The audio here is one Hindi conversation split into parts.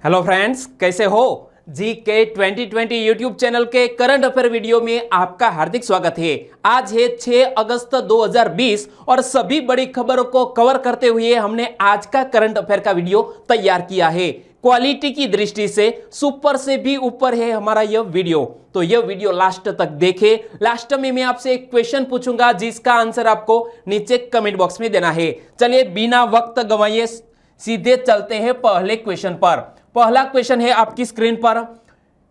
हेलो फ्रेंड्स, कैसे हो? जीके 2020 यूट्यूब चैनल के करंट अफेयर वीडियो में आपका हार्दिक स्वागत है। आज है 6 अगस्त 2020 और सभी बड़ी खबरों को कवर करते हुए हमने आज का करंट अफेयर का वीडियो तैयार किया है। क्वालिटी की दृष्टि से सुपर से भी ऊपर है हमारा यह वीडियो, तो यह वीडियो लास्ट तक देखे। लास्ट में मैं आपसे एक क्वेश्चन पूछूंगा जिसका आंसर आपको नीचे कमेंट बॉक्स में देना है। चलिए बिना वक्त गंवाए सीधे चलते हैं पहले क्वेश्चन पर। पहला क्वेश्चन है आपकी स्क्रीन पर।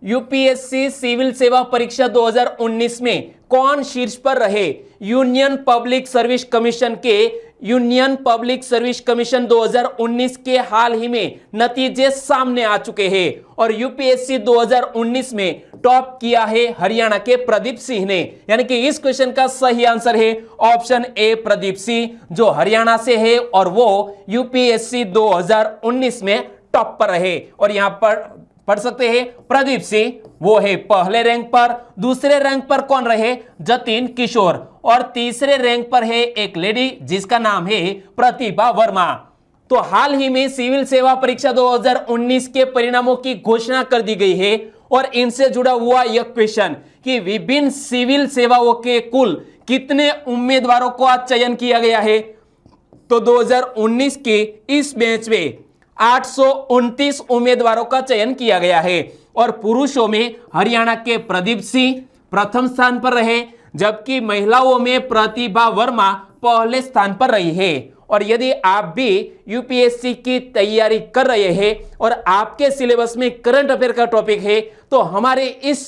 यूपीएससी सिविल सेवा परीक्षा 2019 में कौन शीर्ष पर रहे? यूनियन पब्लिक सर्विस कमीशन के यूनियन पब्लिक सर्विस कमीशन 2019 के हाल ही में नतीजे सामने आ चुके हैं और यूपीएससी 2019 में टॉप किया है हरियाणा के प्रदीप सिंह ने। यानी कि इस क्वेश्चन का सही आंसर है ऑप्शन ए, प्रदीप सिंह, जो हरियाणा से है और वो यूपीएससी 2019 में टॉप पर रहे। और यहां पर पढ़ सकते हैं प्रदीप सिंह वो है पहले रैंक पर। दूसरे रैंक पर कौन रहे? जतिन किशोर। और तीसरे रैंक पर है एक लेडी जिसका नाम है प्रतिभा वर्मा। तो हाल ही में सिविल सेवा परीक्षा 2019 के परिणामों की घोषणा कर दी गई है और इनसे जुड़ा हुआ यह क्वेश्चन कि विभिन्न सिविल सेवाओं के कुल कितने उम्मीदवारों को आज चयन किया गया है। तो 2019 के इस बैच में 829 उम्मीदवारों का चयन किया गया है और पुरुषों में हरियाणा के प्रदीप सिंह प्रथम स्थान पर रहे, जबकि महिलाओं में प्रतिभा वर्मा पहले स्थान पर रही है। और यदि आप भी यूपीएससी की तैयारी कर रहे हैं और आपके सिलेबस में करंट अफेयर का टॉपिक है तो हमारे इस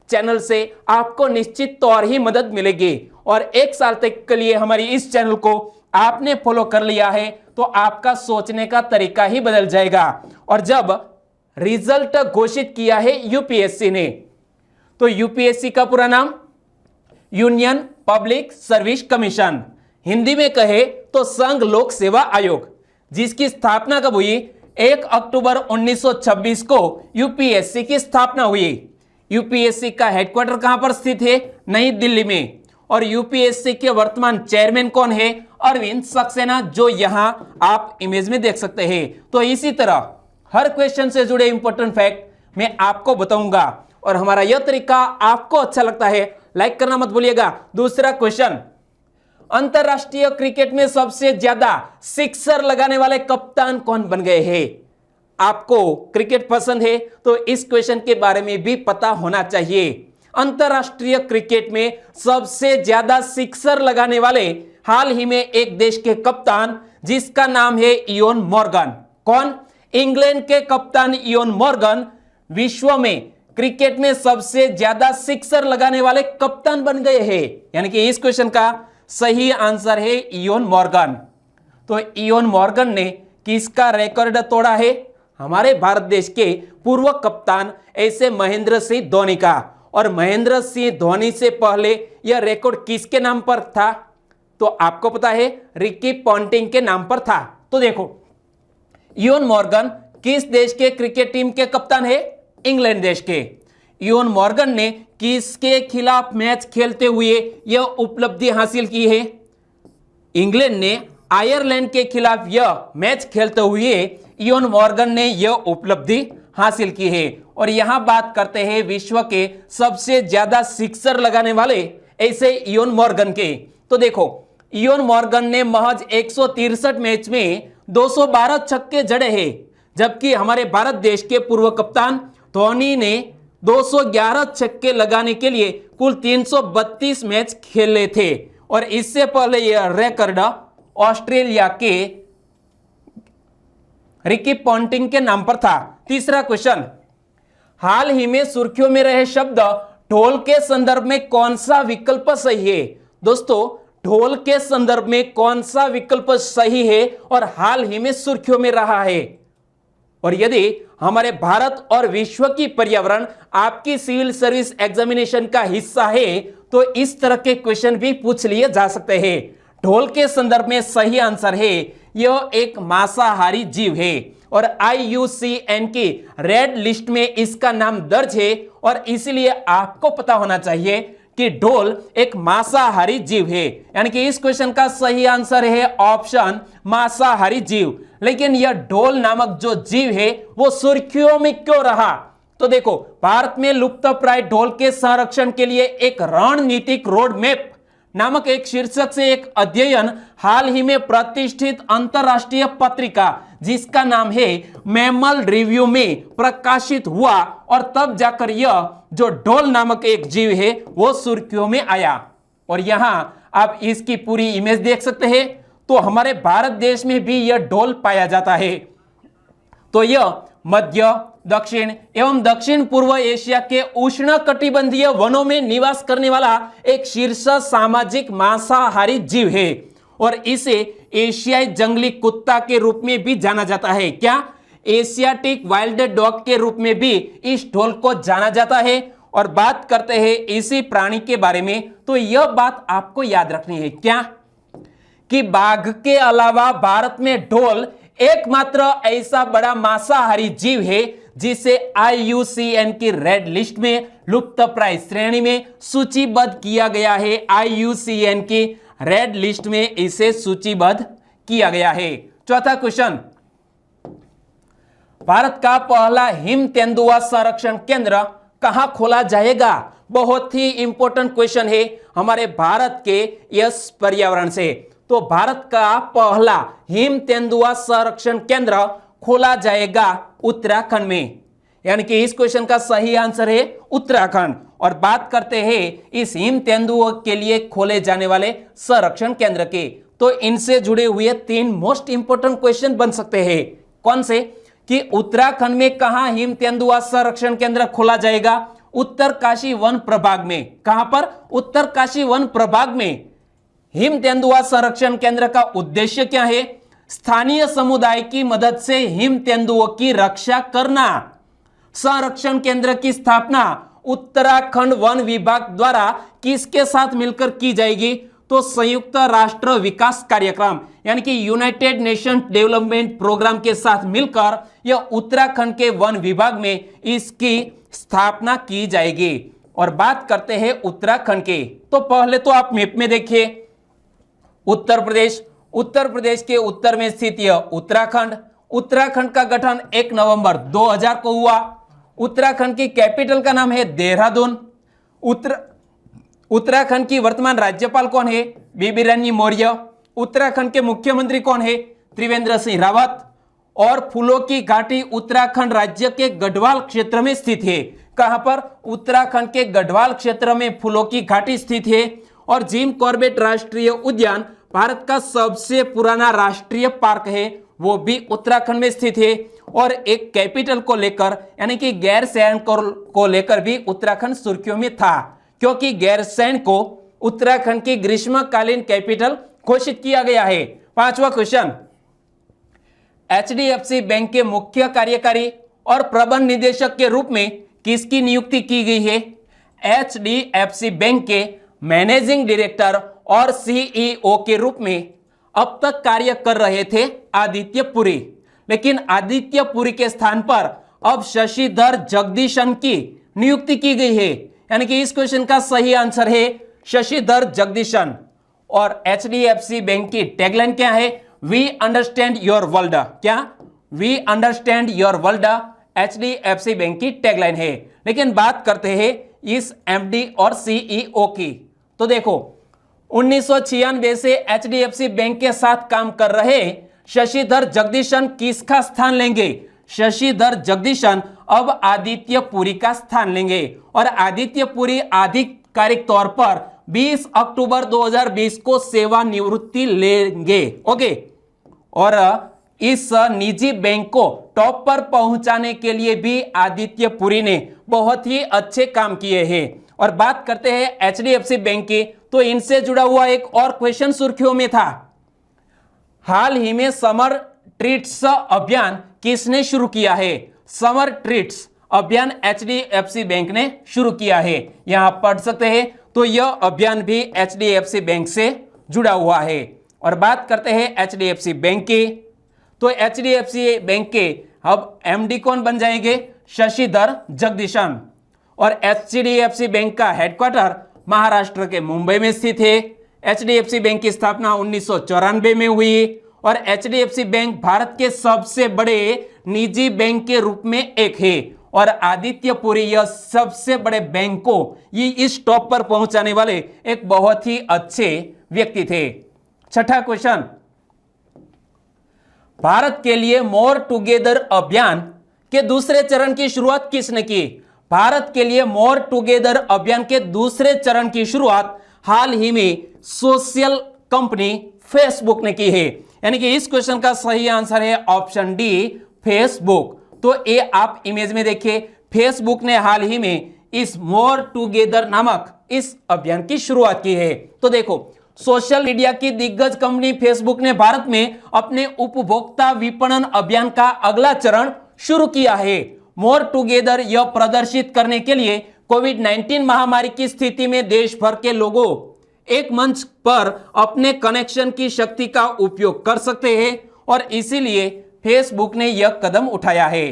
चैनल से आपको निश्चित तौर ही मदद मिलेगी। और एक साल तक के लिए हमारी इस चैनल को आपने फॉलो कर लिया है तो आपका सोचने का तरीका ही बदल जाएगा। और जब रिजल्ट घोषित किया है यूपीएससी ने, तो यूपीएससी का पूरा नाम union public service commission, Hindi में कहे तो संघ लोक सेवा आयोग, जिसकी स्थापना कब हुई? 1 अक्टूबर 1926 को यूपीएससी की स्थापना हुई। यूपीएससी का हेडक्वार्टर कहां पर स्थित है? नई दिल्ली में। और यूपीएससी के वर्तमान चेयरमैन कौन है? अरविंद सक्सेना, जो यहां आप इमेज में देख सकते हैं। तो इसी तरह हर क्वेश्चन से जुड़े इंपॉर्टेंट फैक्ट मैं आपको बताऊंगा और हमारा यह तरीका आपको अच्छा लगता है लाइक करना मत भूलिएगा। दूसरा क्वेश्चन, अंतरराष्ट्रीय क्रिकेट में सबसे ज्यादा सिक्सर लगाने वाले कप्तान कौन बन गए हैं? आपको क्रिकेट पसंद है तो इस क्वेश्चन के बारे में भी पता होना चाहिए। अंतरराष्ट्रीय क्रिकेट में सबसे ज्यादा सिक्सर लगाने वाले हाल ही में एक देश के कप्तान जिसका नाम है इयोन मॉर्गन। कौन? इंग्लैंड के कप्तान इयोन मॉर्गन विश्व में क्रिकेट में सबसे ज्यादा सिक्सर लगाने वाले कप्तान बन गए हैं। यानी कि इस क्वेश्चन का सही आंसर है इयोन मॉर्गन। तो इयोन मॉर्गन ने किसका रिकॉर्ड तोड़ा है? हमारे भारत देश के पूर्व कप्तान ऐसे महेंद्र सिंह धोनी का। और महेंद्र सिंह धोनी से पहले यह रिकॉर्ड किसके नाम पर था? तो आपको पता है रिकी पॉन्टिंग के नाम पर था। तो देखो इयोन मॉर्गन किस देश के क्रिकेट टीम के कप्तान है? इंग्लैंड देश के। इयोन मॉर्गन ने किसके खिलाफ मैच खेलते हुए यह उपलब्धि हासिल की है? इंग्लैंड ने आयरलैंड के खिलाफ यह मैच खेलते हुए इयोन मॉर्गन ने यह उपलब्धि हासिल की है। और यहां बात करते हैं विश्व के सबसे ज्यादा सिक्सर लगाने वाले ऐसे इयोन मॉर्गन के। तो देखो इयोन मॉर्गन ने महज 163 मैच में 212 छक्के जड़े हैं, जबकि हमारे भारत देश के पूर्व कप्तान धोनी ने 211 छक्के लगाने के लिए कुल 332 मैच खेले थे। और इससे पहले यह रिकॉर्ड ऑस्ट्रेलिया के रिकी पॉन्टिंग के नाम पर था। तीसरा क्वेश्चन, हाल ही में सुर्खियों में रहे शब्द ढोल के संदर्भ में कौन सा विकल्प सही है? दोस्तों ढोल के संदर्भ में कौन सा विकल्प सही है और हाल ही में सुर्खियों में रहा है? और यदि हमारे भारत और विश्व की पर्यावरण आपकी सिविल सर्विस एग्जामिनेशन का हिस्सा है तो इस तरह के क्वेश्चन भी पूछ लिए जा सकते हैं। ढोल के संदर्भ में सही आंसर है यह एक मांसाहारी जीव है और IUCN की रेड लिस्ट में इसका नाम दर्ज है। और इसलिए आपको पता होना चाहिए कि ढोल एक मांसाहारी जीव है, यानी कि इस क्वेश्चन का सही आंसर है ऑप्शन मांसाहारी जीव। लेकिन यह ढोल नामक जो जीव है वो सुर्खियों में क्यों रहा? तो देखो, भारत में लुप्तप्राय ढोल के संरक्षण के लिए एक रणनीतिक रोड मैप नामक एक शीर्षक से एक अध्ययन हाल ही में प्रतिष्ठित अंतरराष्ट्रीय पत्रिका जिसका नाम है मैमल रिव्यू में प्रकाशित हुआ, और तब जाकर यह जो ढोल नामक एक जीव है वो सुर्खियों में आया। और यहां आप इसकी पूरी इमेज देख सकते हैं। तो हमारे भारत देश में भी यह ढोल पाया जाता है। तो यह मध्य, दक्षिण एवं दक्षिण पूर्व एशिया के उष्णकटिबंधीय वनों में निवास करने वाला एक शीर्ष सामाजिक मांसाहारी जीव है, और इसे एशियाई जंगली कुत्ता के रूप में भी जाना जाता है। क्या? एशियाटिक वाइल्ड डॉग के रूप में भी इस ढोल को जाना जाता है। और बात करते हैं इसी प्राणी के बारे में, तो यह बात आपको याद रखनी है। क्या? कि बाघ के अलावा भारत में ढोल एकमात्र ऐसा बड़ा मांसाहारी जीव है जिसे IUCN की रेड लिस्ट में लुप्तप्राय श्रेणी में सूचीबद्ध किया गया है। IUCN की रेड लिस्ट में इसे सूचीबद्ध किया गया है। चौथा क्वेश्चन, भारत का पहला हिम तेंदुआ संरक्षण केंद्र कहां खोला जाएगा? बहुत ही इंपॉर्टेंट क्वेश्चन है हमारे भारत के इस पर्यावरण से। तो भारत का पहला हिम तेंदुआ संरक्षण केंद्र खोला जाएगा उत्तराखंड में, यानी कि इस क्वेश्चन का सही आंसर है उत्तराखंड। और बात करते हैं इस हिम तेंदुआ के लिए खोले जाने वाले संरक्षण केंद्र के, तो इनसे जुड़े हुए 3 मोस्ट इंपोर्टेंट क्वेश्चन बन सकते हैं। कौन से? कि उत्तराखंड में कहां हिम तेंदुआ संरक्षण केंद्र खोला जाएगा? उत्तरकाशी वन प्रभाग में। कहां पर? उत्तरकाशी वन प्रभाग में। हिम तेंदुआ संरक्षण केंद्र का उद्देश्य क्या है? स्थानीय समुदाय की मदद से हिम तेंदुओं की रक्षा करना। संरक्षण केंद्र की स्थापना उत्तराखंड वन विभाग द्वारा किसके साथ मिलकर की जाएगी? तो संयुक्त राष्ट्र विकास कार्यक्रम यानी कि यूनाइटेड नेशन डेवलपमेंट प्रोग्राम के साथ मिलकर यह उत्तराखंड के वन विभाग में इसकी स्थापना की जाएगी। और बात करते हैं उत्तराखंड के, तो पहले तो आप मैप में देखिए उत्तर प्रदेश के उत्तर में स्थित यह उत्तराखंड का गठन 1 नवंबर 2000 को हुआ। उत्तराखंड की कैपिटल का नाम है देहरादून। उत्तराखंड की वर्तमान राज्यपाल कौन है? बीबी रानी मौर्य। उत्तराखंड के मुख्यमंत्री कौन है? त्रिवेंद्र सिंह रावत। और फूलों की घाटी उत्तराखंड राज्य के गढ़वाल क्षेत्र में स्थित है। कहां पर? उत्तराखंड के गढ़वाल क्षेत्र में फूलों की घाटी स्थित है। और जिम कॉर्बेट राष्ट्रीय उद्यान भारत का सबसे पुराना राष्ट्रीय पार्क है, वो भी उत्तराखंड में स्थित है। और एक कैपिटल को लेकर यानी कि गैरसैंण को लेकर भी उत्तराखंड सुर्खियों में था, क्योंकि गैरसैंण को उत्तराखंड की ग्रीष्मकालीन कैपिटल घोषित किया गया है। 5वां क्वेश्चन, HDFC बैंक के मुख्य कार्यकारी और प्रबंध निदेशक के रूप में किसकी नियुक्ति की गई है? HDFC बैंक के मैनेजिंग डायरेक्टर और CEO के रूप में अब तक कार्य कर रहे थे आदित्य पुरी, लेकिन आदित्य पुरी के स्थान पर अब शशिधर जगदीशन की नियुक्ति की गई है, यानी कि इस क्वेश्चन का सही आंसर है शशिधर जगदीशन। और HDFC बैंक की टैगलाइन क्या है? We understand your world. क्या? We understand your world HDFC bank की टैगलाइन है। लेकिन बात करते हैं इस MD और CEO की, तो देखो 1996 से HDFC बैंक के साथ काम कर रहे शशिधर जगदीशन किसका स्थान लेंगे? शशिधर जगदीशन अब आदित्य पुरी का स्थान लेंगे। और आदित्य पुरी आधिकारिक तौर पर 20 अक्टूबर 2020 को सेवानिवृत्ति लेंगे। ओके। और इस निजी बैंक को टॉप पर पहुंचाने के लिए भी आदित्य पुरी ने बहुत ही अच्छे काम किए हैं। और बात करते हैं HDFC बैंक की, तो इनसे जुड़ा हुआ एक और क्वेश्चन सुर्खियों में था। हाल ही में समर ट्रीट्स अभियान किसने शुरू किया है? समर ट्रीट्स अभियान HDFC बैंक ने शुरू किया है, यहां पढ़ सकते हैं। तो यह अभियान भी HDFC बैंक से जुड़ा हुआ है। और बात करते हैं HDFC बैंक की, तो HDFC बैंक के अब MD कौन बन जाएंगे? शशिधर जगदीशन। और HDFC बैंक का हेडक्वार्टर महाराष्ट्र के मुंबई में स्थित है। एचडीएफसी बैंक की स्थापना 1994 में हुई और एचडीएफसी बैंक भारत के सबसे बड़े निजी बैंक के रूप में एक है और आदित्यपुरी यह सबसे बड़े बैंक को ये इस टॉप पर पहुंचाने वाले एक बहुत ही अच्छे व्यक्ति थे। छठा क्वेश्चन, भारत के लिए मोर टुगेदर अभियान के दूसरे चरण की शुरुआत किसने की? भारत के लिए मोर टुगेदर अभियान के दूसरे चरण की शुरुआत हाल ही में सोशल कंपनी फेसबुक ने की है। यानी कि इस क्वेश्चन का सही आंसर है ऑप्शन डी, फेसबुक। तो ये आप इमेज में देखिए, फेसबुक ने हाल ही में इस मोर टुगेदर नामक इस अभियान की शुरुआत की है। तो देखो, सोशल मीडिया की दिग्गज कंपनी फेसबुक ने भारत में अपने उपभोक्ता विपणन अभियान का अगला चरण शुरू किया है। मोर टुगेदर यह प्रदर्शित करने के लिए कोविड-19 महामारी की स्थिति में देश भर के लोगों एक मंच पर अपने कनेक्शन की शक्ति का उपयोग कर सकते हैं और इसीलिए फेसबुक ने यह कदम उठाया है।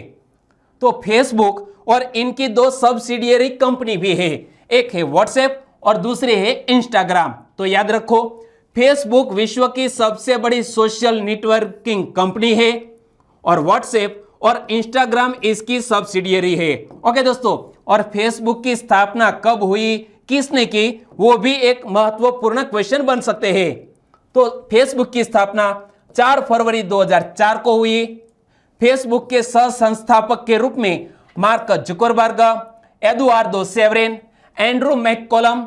तो फेसबुक और इनकी दो सब्सिडियरी कंपनी भी है, एक है व्हाट्सएप और दूसरी है इंस्टाग्राम। तो याद रखो, फेसबुक विश्व की सबसे बड़ी सोशल नेटवर्किंग कंपनी है और व्हाट्सएप और इंस्टाग्राम इसकी सब्सिडियरी है। ओके दोस्तों, और फेसबुक की स्थापना कब हुई, किसने की, वो भी एक महत्वपूर्ण क्वेश्चन बन सकते हैं। तो फेसबुक की स्थापना 4 फरवरी 2004 को हुई। फेसबुक के सह संस्थापक के रूप में Mark Zuckerberg, Eduardo Saverin, Andrew McCollum,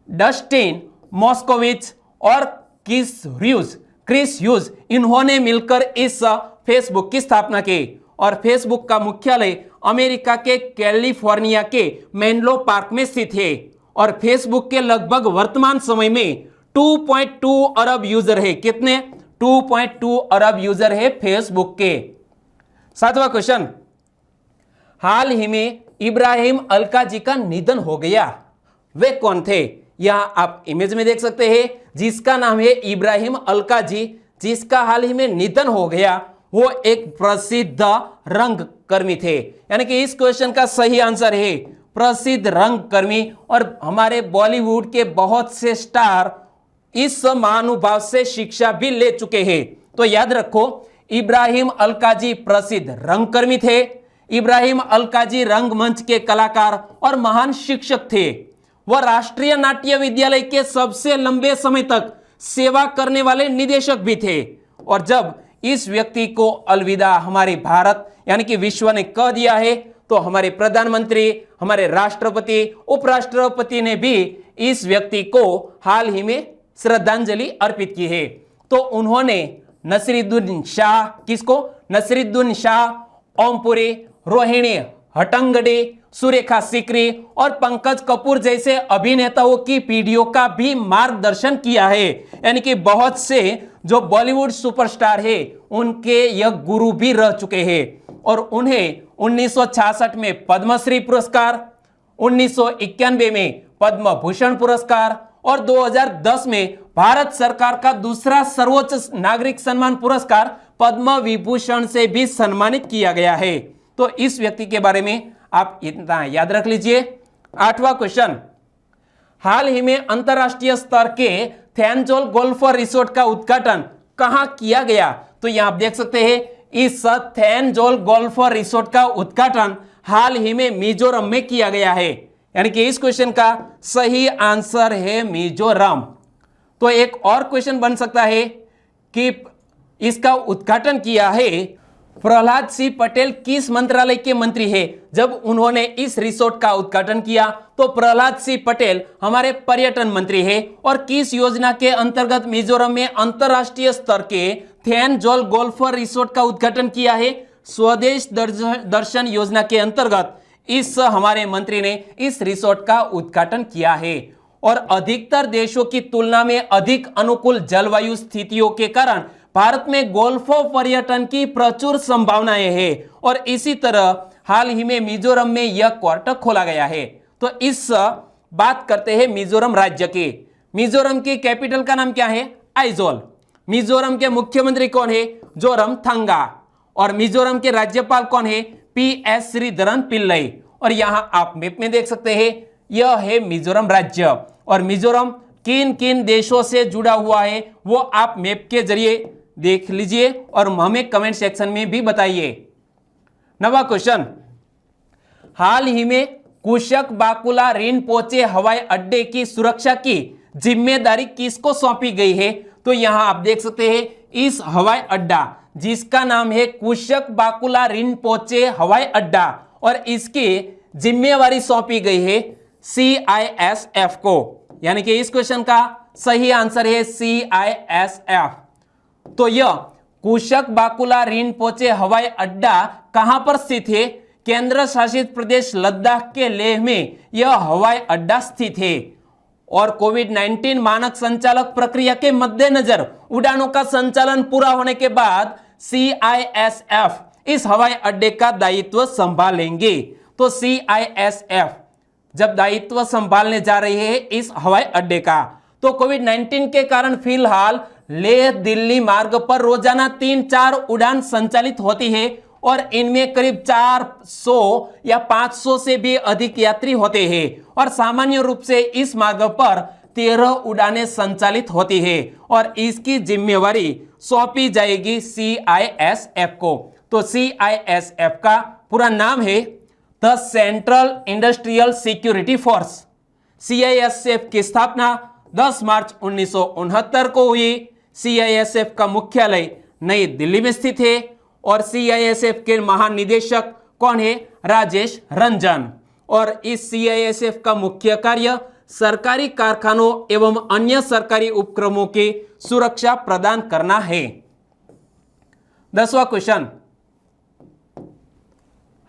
Dustin Moskovitz और क्रिस ह्यूज इन्होंने मिलकर इस फेसबुक की स्थापना की और फेसबुक का मुख्यालय अमेरिका के कैलिफोर्निया के मेनलो पार्क में स्थित है और फेसबुक के लगभग वर्तमान समय में 2.2 अरब यूजर है। कितने? 2.2 अरब यूजर है फेसबुक के। 7वां क्वेश्चन, हाल ही में इब्राहिम अलकाजी का निधन हो गया, वे कौन थे? यहां आप इमेज में देख सकते हैं, जिसका नाम है इब्राहिम अलकाजी, जिसका हाल ही में निधन हो गया, वो एक प्रसिद्ध रंगकर्मी थे। यानी कि इस क्वेश्चन का सही आंसर है प्रसिद्ध रंगकर्मी और हमारे बॉलीवुड के बहुत से स्टार इस महानुभाव से शिक्षा भी ले चुके हैं। तो याद रखो, इब्राहिम अलकाजी प्रसिद्ध रंगकर्मी थे। इब्राहिम अलकाजी रंगमंच के कलाकार और महान शिक्षक थे। वह राष्ट्रीय नाट्य विद्यालय के सबसे लंबे समय तक सेवा करने वाले निदेशक भी थे और जब इस व्यक्ति को अलविदा हमारे भारत यानी कि विश्व ने कह दिया है, तो हमारे प्रधानमंत्री, हमारे राष्ट्रपति, उपराष्ट्रपति ने भी इस व्यक्ति को हाल ही में श्रद्धांजलि अर्पित की है। तो उन्होंने नसीरुद्दीन शाह, किसको? नसीरुद्दीन शाह, ओमपुरी, रोहिणी हट्टंगडी, सुरेखा सिकरी और पंकज कपूर जैसे अभिनेताओं की पीढ़ियों का भी मार्गदर्शन किया है। यानी कि बहुत से जो बॉलीवुड सुपरस्टार है उनके यह गुरु भी रह चुके हैं और उन्हें 1966 में पद्मश्री पुरस्कार, 1991 में पद्म भूषण पुरस्कार और 2010 में भारत सरकार का दूसरा सर्वोच्च नागरिक सम्मान पुरस्कार पद्म विभूषण से भी सम्मानित किया गया है। तो इस व्यक्ति के बारे में आप इतना याद रख लीजिए। 8वां क्वेश्चन, हाल ही में अंतरराष्ट्रीय स्तर के थैनजोल गोल्फ रिसोर्ट का उद्घाटन कहां किया गया? तो यहां आप देख सकते हैं, इस थैनजोल गोल्फ रिसोर्ट का उद्घाटन हाल ही में मिजोरम में किया गया है। यानी कि इस क्वेश्चन का सही आंसर है मिजोरम। तो एक और क्वेश्चन बन सकता है कि इसका उद्घाटन किया है प्रहलाद सिंह पटेल किस मंत्रालय के मंत्री है? जब उन्होंने इस रिसोर्ट का उद्घाटन किया तो प्रहलाद सिंह पटेल हमारे पर्यटन मंत्री है और किस योजना के अंतर्गत मिजोरम में अंतरराष्ट्रीय स्तर के थैनजोल गोल्फ रिसोर्ट का उद्घाटन किया है? स्वदेश दर्शन योजना के अंतर्गत इस हमारे मंत्री ने इस रिसोर्ट का उद्घाटन किया है और अधिकतर देशों की तुलना में अधिक अनुकूल जलवायु स्थितियों के कारण भारत में गोल्फ पर्यटन की प्रचुर संभावनाएं हैं और इसी तरह हाल ही में मिजोरम में यह क्वार्टर खोला गया है। तो इस बात करते हैं मिजोरम राज्य की। मिजोरम की कैपिटल का नाम क्या है? आइजोल। मिजोरम के मुख्यमंत्री कौन है? जोरमथंगा। और मिजोरम के राज्यपाल कौन है? PS श्रीधरन पिल्लई। और यहां आप मैप में देख सकते हैं, यह है मिजोरम राज्य। और मिजोरम किन किन देशों से जुड़ा हुआ है वो आप मैप के जरिए देख लीजिए और हमें कमेंट सेक्शन में भी बताइए। नवा क्वेश्चन, हाल ही में कुशक बाकुला रिनपोचे हवाई अड्डे की सुरक्षा की जिम्मेदारी किसको सौंपी गई है? तो यहां आप देख सकते हैं इस हवाई अड्डा जिसका नाम है कुशक बाकुला रिनपोचे हवाई अड्डा और इसकी जिम्मेवारी सौंपी गई है CISF को, यानी कि इस क्वेश्चन का सही आंसर है CISF। तो यह कुशक बाकुला रिनपोचे हवाई अड्डा कहां पर स्थित है? केंद्र शासित प्रदेश लद्दाख के लेह में यह हवाई अड्डा स्थित है। और कोविड-19 मानक संचालक प्रक्रिया के मद्देनजर उड़ानों का संचालन पूरा होने के बाद CISF इस हवाई अड्डे का दायित्व संभालेंगे। तो CISF जब दायित्व संभालने जा रही है इस हवाई अड्डे का, तो कोविड-19 के कारण फिलहाल लेह दिल्ली मार्ग पर रोजाना 3-4 उड़ान संचालित होती है और इनमें करीब 400 या 500 से भी अधिक यात्री होते हैं और सामान्य रूप से इस मार्ग पर 13 उड़ानें संचालित होती है और इसकी जिम्मेवारी सौंपी जाएगी CISF को। तो CISF का पूरा नाम है the central industrial security force. CISF की स्थापना 10 मार्च 1969 को हुई। CISF का मुख्यालय नई दिल्ली में स्थित है और CISF के महानिदेशक कौन है? राजेश रंजन। और इस CISF का मुख्य कार्य सरकारी कारखानों एवं अन्य सरकारी उपक्रमों की सुरक्षा प्रदान करना है। 10वां क्वेश्चन,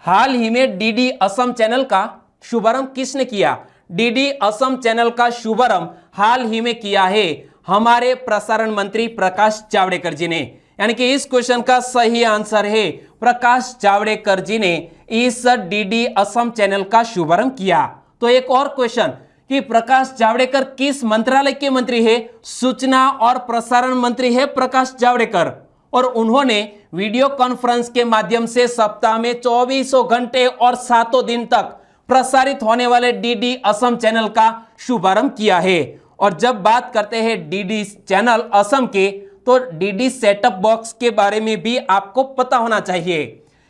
हाल ही में डीडी असम चैनल का शुभारंभ किसने किया? डीडी असम चैनल का शुभारंभ हाल ही में किया है हमारे प्रसारण मंत्री प्रकाश जावड़ेकर जी ने, यानी कि इस क्वेश्चन का सही आंसर है प्रकाश जावड़ेकर जी ने इस डीडी असम चैनल का शुभारंभ किया। तो एक और क्वेश्चन कि प्रकाश जावड़ेकर किस मंत्रालय के मंत्री है? सूचना और प्रसारण मंत्री है प्रकाश जावड़ेकर और उन्होंने वीडियो कॉन्फ्रेंस के माध्यम से सप्ताह में 24 घंटे और 7 दिन तक प्रसारित होने वाले डीडी असम चैनल का शुभारंभ किया है। और जब बात करते हैं डीडी चैनल असम के, तो डीडी सेटअप बॉक्स के बारे में भी आपको पता होना चाहिए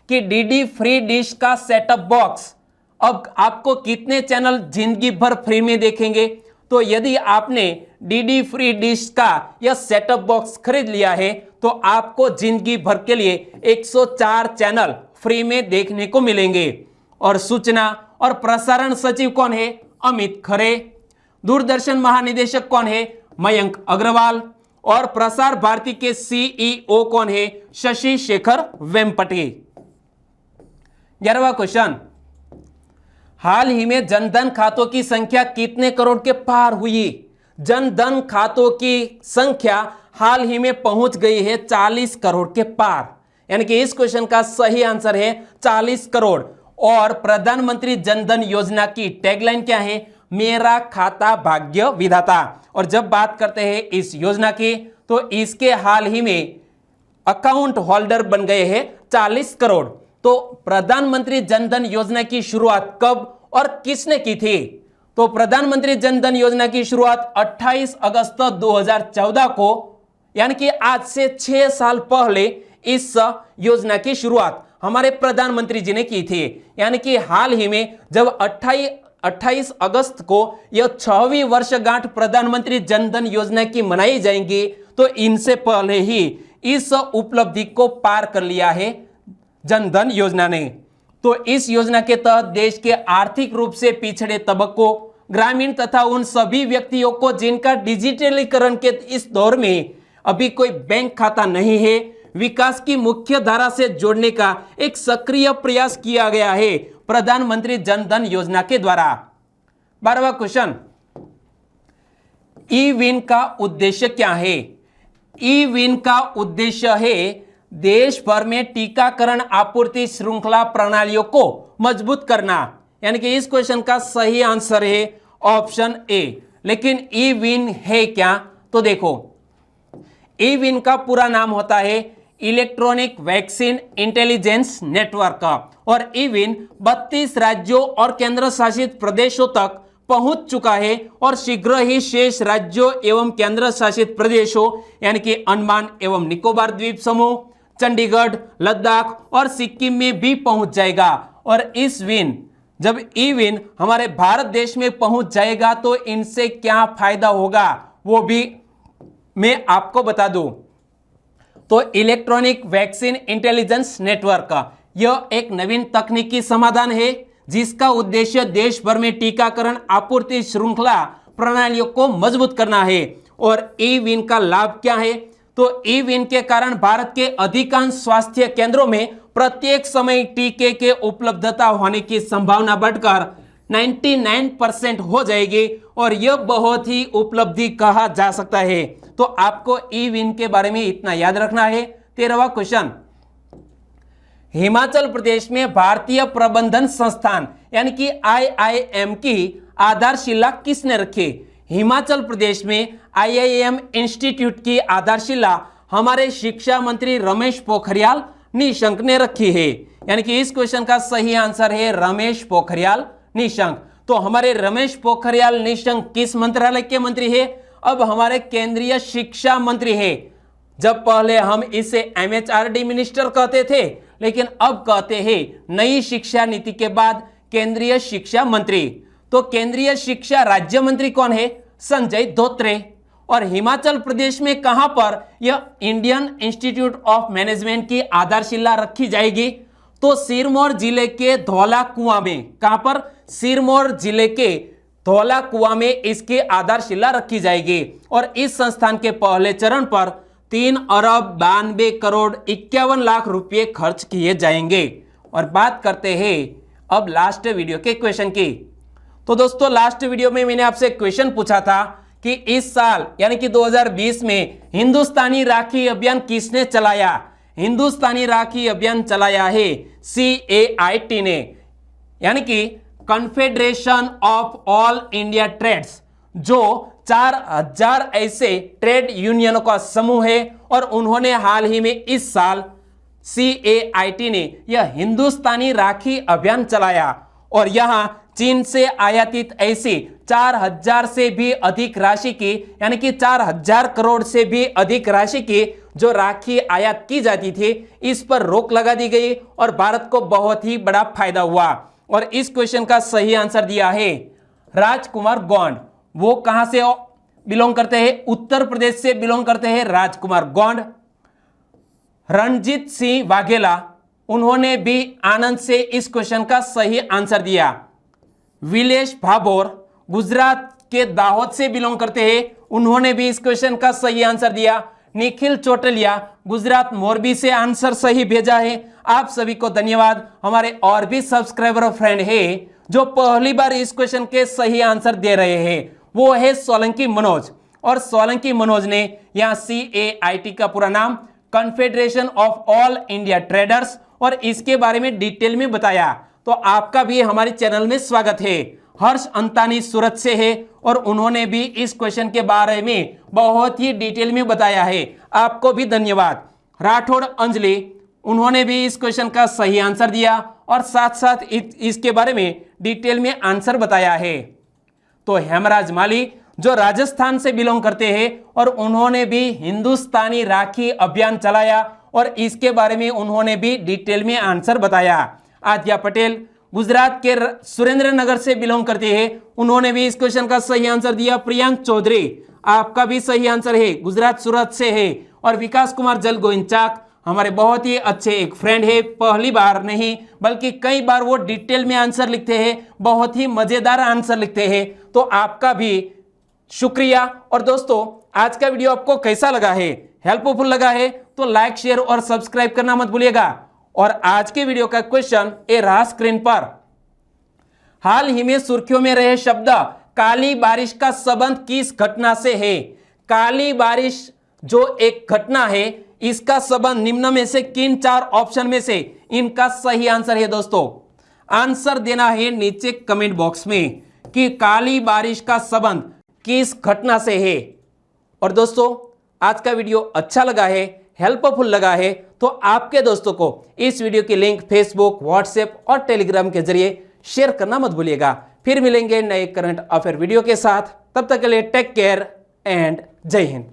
कि डीडी फ्री डिश का सेटअप बॉक्स अब आपको कितने चैनल जिंदगी भर फ्री में देखेंगे। तो यदि आपने डीडी फ्री डिश का यह सेटअप बॉक्स खरीद लिया है तो आपको जिंदगी भर के लिए 104 चैनल फ्री में देखने को मिलेंगे। और सूचना और प्रसारण सचिव कौन है? अमित खरे। दूरदर्शन महानिदेशक कौन है? मयंक अग्रवाल। और प्रसार भारती के CEO कौन है? शशि शेखर वेम्पटि। 11वां क्वेश्चन, हाल ही में जनधन खातों की संख्या कितने करोड़ के पार हुई? जनधन खातों की संख्या हाल ही में पहुंच गई है 40 करोड़ के पार, यानी कि इस क्वेश्चन का सही आंसर है 40 करोड़। और प्रधानमंत्री जनधन योजना की टैगलाइन क्या है? मेरा खाता भाग्य विधाता। और जब बात करते हैं इस योजना की, तो इसके हाल ही में अकाउंट होल्डर बन गए हैं 40 करोड़। तो प्रधानमंत्री जनधन योजना की शुरुआत कब और किसने की थी? तो प्रधानमंत्री जनधन योजना की शुरुआत 28 अगस्त 2014 को, यानी कि आज से 6 साल पहले इस योजना की शुरुआत हमारे प्रधानमंत्री जी ने की थी। यानी कि हाल ही में जब 28 अगस्त को यह 6वीं वर्षगांठ प्रधानमंत्री जनधन योजना की मनाई जाएंगी, तो इनसे पहले ही इस उपलब्धि को पार कर लिया है जनधन योजना ने। तो इस योजना के तहत देश के आर्थिक रूप से पिछड़े तबकों, ग्रामीण तथा उन सभी व्यक्तियों को जिनका डिजिटलीकरण के इस दौर में अभी कोई बैंक खाता नहीं है, विकास की मुख्य धारा से जोड़ने का एक सक्रिय प्रयास किया गया है प्रधानमंत्री जनधन योजना के द्वारा। 12वां क्वेश्चन, ई-विन का उद्देश्य क्या है? ई-विन का उद्देश्य है देश भर में टीकाकरण आपूर्ति श्रृंखला प्रणालियों को मजबूत करना, यानी कि इस क्वेश्चन का सही आंसर है ऑप्शन ए। लेकिन ई-विन है क्या? तो देखो, ई-विन का पूरा नाम होता है इलेक्ट्रॉनिक वैक्सीन इंटेलिजेंस नेटवर्क और ई-विन 32 राज्यों और केंद्र शासित प्रदेशों तक पहुंच चुका है और शीघ्र ही शेष राज्यों एवं केंद्र शासित प्रदेशों यानी कि अंडमान एवं निकोबार द्वीप समूह, चंडीगढ़, लद्दाख और सिक्किम में भी पहुंच जाएगा। और इस विन जब ई विन हमारे भारत देश में पहुंच जाएगा तो इनसे क्या फायदा होगा वो भी मैं आपको बता दूं। तो इलेक्ट्रॉनिक वैक्सीन इंटेलिजेंस नेटवर्क यह एक नवीन तकनीकी समाधान है जिसका उद्देश्य देश भर में टीकाकरण आपूर्ति श्रृंखला प्रणालियों को मजबूत करना है। और ई विन का लाभ क्या है? तो ई विन के कारण भारत के अधिकांश स्वास्थ्य केंद्रों में प्रत्येक समय टीके के उपलब्धता होने की संभावना बढ़कर 99% हो जाएगी और यह बहुत ही उपलब्धि कहा जा सकता है। तो आपको ई विन के बारे में इतना याद रखना है। 13वां क्वेश्चन, हिमाचल प्रदेश में भारतीय प्रबंधन संस्थान यानी कि IIM की आधारशिला किसने रखी? हिमाचल प्रदेश में IIM इंस्टीट्यूट की आधारशिला हमारे शिक्षा मंत्री रमेश पोखरियाल निशंक ने रखी है। यानी कि इस क्वेश्चन का सही आंसर है रमेश पोखरियाल निशंक। तो हमारे रमेश पोखरियाल निशंक किस मंत्रालय के मंत्री है? अब हमारे केंद्रीय शिक्षा मंत्री है। जब पहले हम इसे MHRD मिनिस्टर कहते थे, लेकिन अब कहते हैं नई शिक्षा नीति के बाद केंद्रीय शिक्षा मंत्री। तो केंद्रीय शिक्षा राज्य मंत्री कौन है? संजय धोत्रे। और हिमाचल प्रदेश में कहां पर यह इंडियन इंस्टीट्यूट ऑफ मैनेजमेंट की आधारशिला रखी जाएगी? तो सिरमौर जिले के धौला कुआं में। कहां पर? सिरमौर जिले के धौला कुआं में इसकी आधारशिला रखी जाएगी। और इस संस्थान के पहले चरण पर 3 अरब 92 करोड़ 51 लाख रुपए खर्च किए जाएंगे। और बात करते हैं अब लास्ट वीडियो के क्वेश्चन की। तो दोस्तों लास्ट वीडियो में मैंने आपसे क्वेश्चन पूछा था कि इस साल यानी कि 2020 में हिंदुस्तानी राखी अभियान किसने चलाया? हिंदुस्तानी राखी अभियान चलाया है CAIT ने, यानी कि confederation of all India trades, जो 4000 ऐसे ट्रेड यूनियनों का समूह है। और उन्होंने हाल ही में इस साल CAIT ने यह हिंदुस्तानी राखी अभियान चलाया और यहां चीन से आयातित ऐसी 4000 से भी अधिक राशि की यानी कि 4000 करोड़ से भी अधिक राशि की जो राखी आयात की जाती थी, इस पर रोक लगा दी गई और भारत को बहुत ही बड़ा फायदा हुआ। और इस क्वेश्चन का सही आंसर दिया है राजकुमार गौंड। वो कहां से बिलोंग करते हैं? उत्तर प्रदेश से बिलोंग करते हैं राजकुमार गौंड। रणजीत सिंह वाघेला, उन्होंने भी आनंद से इस क्वेश्चन का सही आंसर दिया। विलेश भाभोर गुजरात के दाहोद से बिलोंग करते हैं, उन्होंने भी इस क्वेश्चन का सही आंसर दिया। निखिल चोटलिया गुजरात मोरबी से आंसर सही भेजा है। आप सभी को धन्यवाद। हमारे और भी सब्सक्राइबर फ्रेंड है जो पहली बार इस क्वेश्चन के सही आंसर दे रहे हैं, वो है सोलंकी मनोज। और सोलंकी मनोज ने यहाँ CAIT का पूरा नाम confederation of all India traders और इसके बारे में डिटेल में बताया। तो आपका भी हमारे चैनल में स्वागत है। हर्ष अंतानी सूरत से है और उन्होंने भी इस क्वेश्चन के बारे में बहुत ही डिटेल में बताया है। आपको भी धन्यवाद। राठौड़ अंजलि, उन्होंने भी इस क्वेश्चन का सही आंसर दिया और साथ साथ इसके बारे में डिटेल में आंसर बताया है। तो हेमराज माली जो राजस्थान से बिलोंग करते हैं और उन्होंने भी हिंदुस्तानी राखी अभियान चलाया और इसके बारे में उन्होंने भी डिटेल में आंसर बताया। आद्या पटेल गुजरात के सुरेंद्र नगर से बिलोंग करते हैं, उन्होंने भी इस क्वेश्चन का सही आंसर दिया। प्रियांक चौधरी, आपका भी सही आंसर है, गुजरात सूरत से है। और विकास कुमार जल गोविंचाक हमारे बहुत ही अच्छे एक फ्रेंड है, पहली बार नहीं बल्कि कई बार वो डिटेल में आंसर लिखते हैं, बहुत ही मजेदार आंसर लिखते हैं। तो आपका भी शुक्रिया। और दोस्तों आज का वीडियो आपको कैसा लगा है? हेल्पफुल लगा है तो लाइक शेयर और सब्सक्राइब करना मत भूलिएगा। और आज के वीडियो का क्वेश्चन ए रहा स्क्रीन पर। हाल ही में सुर्खियों में रहे शब्द काली बारिश का संबंध किस घटना से है? काली बारिश जो एक घटना है, इसका संबंध निम्न में से किन 4 ऑप्शन में से इनका सही आंसर है? दोस्तों आंसर देना है नीचे कमेंट बॉक्स में कि काली बारिश का संबंध किस घटना से है। और दोस्तों आज का वीडियो अच्छा लगा है, हेल्पफुल लगा है तो आपके दोस्तों को इस वीडियो की लिंक फेसबुक, व्हाट्सएप और टेलीग्राम के जरिए शेयर करना मत भूलिएगा। फिर मिलेंगे नए करंट अफेयर वीडियो के साथ। तब तक के लिए टेक केयर एंड जय हिंद।